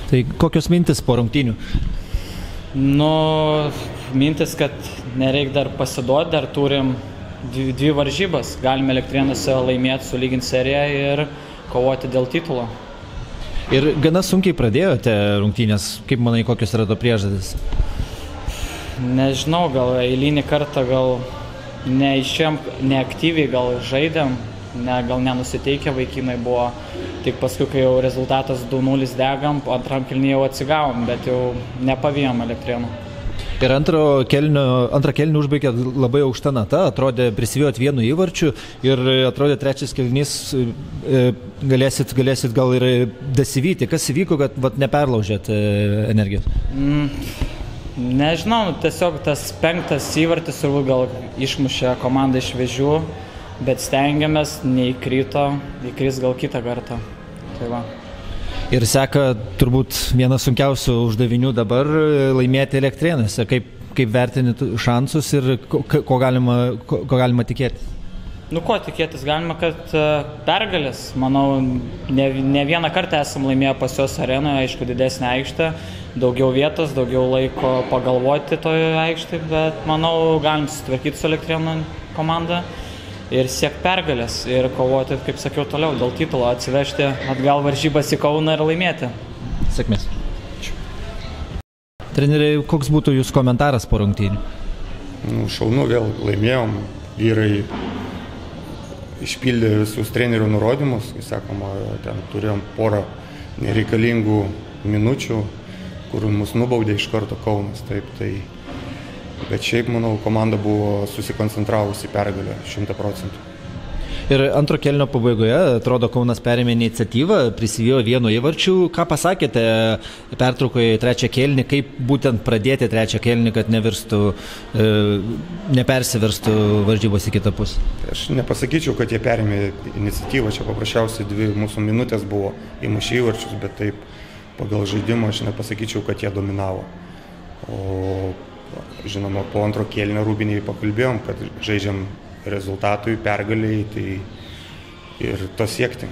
Tai kokios mintis po rungtynių? Nu, mintis, kad nereik dar pasiduoti, dar turim dvi varžybas. Galime Elektrėnuose laimėti, sulyginti seriją ir kovoti dėl titulo. Ir gana sunkiai pradėjote rungtynės. Kaip manai, kokios yra to priežastys? Nežinau, gal eilinį kartą gal neišėjom, neaktyviai gal žaidėm, gal nenusiteikę vaikinai buvo. Tik paskui, kai jau rezultatas 2-0 degam, antram kėlinį jau atsigavom, bet jau nepavijom Elektrėnų. Ir antrą kėlinį užbaigė labai aukšta nata, atrodė prisivijot vienu įvarčiu ir atrodė trečias kėlinys galėsit gal ir dasivyti. Kas įvyko, kad neperlaužėt energijos? Nežinau, tiesiog tas penktas įvartis gal išmušė komandą iš vėžių, bet stengiamės, neįkrito, įkris gal kitą kartą. Tai va. Ir seka turbūt vienas sunkiausių uždavinių dabar laimėti Elektrėnuose. Kaip vertini šansus ir ko galima tikėtis? Nu ko tikėtis? Galima, kad pergalės. Manau, ne vieną kartą esam laimėję pas juos arenoje, aišku, didesnė aikštė, daugiau vietos, daugiau laiko pagalvoti toje aikštėje, bet manau, galim susitvarkyti su Elektrėnų komanda ir siekti pergalės ir kovoti, kaip sakiau, toliau dėl titulo, atsivežti atgal varžybas į Kauną ir laimėti. Sėkmės. Treneriai, koks būtų jūsų komentaras po rungtynių? Šaunu, vėl laimėjom, vyrai išpildė visus trenerių nurodymus, kai sakoma, ten turėjom porą nereikalingų minučių, kur mus nubaudė iš karto Kaunas, taip, tai. Bet šiaip, manau, komanda buvo susikoncentravusi pergalę 100%. Ir antro kėlinio pabaigoje, atrodo, Kaunas perėmė iniciatyvą, prisivijo vienu įvarčiu. Ką pasakėte pertraukoje į trečią kėlinį, kaip būtent pradėti trečią kėlinį, kad nepersiverstų varžybos į kitą pusę? Aš nepasakyčiau, kad jie perėmė iniciatyvą, čia paprasčiausiai 2 mūsų minutės buvo įmušę įvarčius, bet taip pagal žaidimą aš nepasakyčiau, kad jie dominavo. O žinoma, po antro kėlinio Rūbinėje pakalbėjom, kad žaidžiam rezultatui, pergaliai, tai ir to siekti.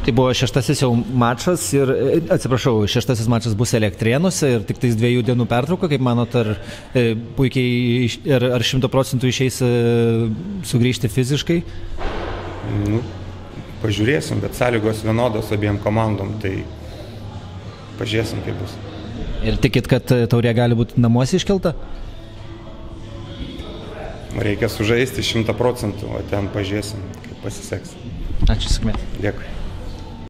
Tai buvo šeštasis jau mačas ir, šeštasis mačas bus Elektrėnuose ir tik tais 2 dienų pertrauka, kaip manot, ar puikiai, ar 100% išeis sugrįžti fiziškai? Nu, pažiūrėsim, bet sąlygos vienodos abiem komandom, tai pažiūrėsim, kaip bus. Ir tikit, kad taurė gali būti namuose iškelta? Reikia sužaisti 100%, o ten pažiūrėsim, kaip pasiseks. Ačiū, sėkmės. Dėkui.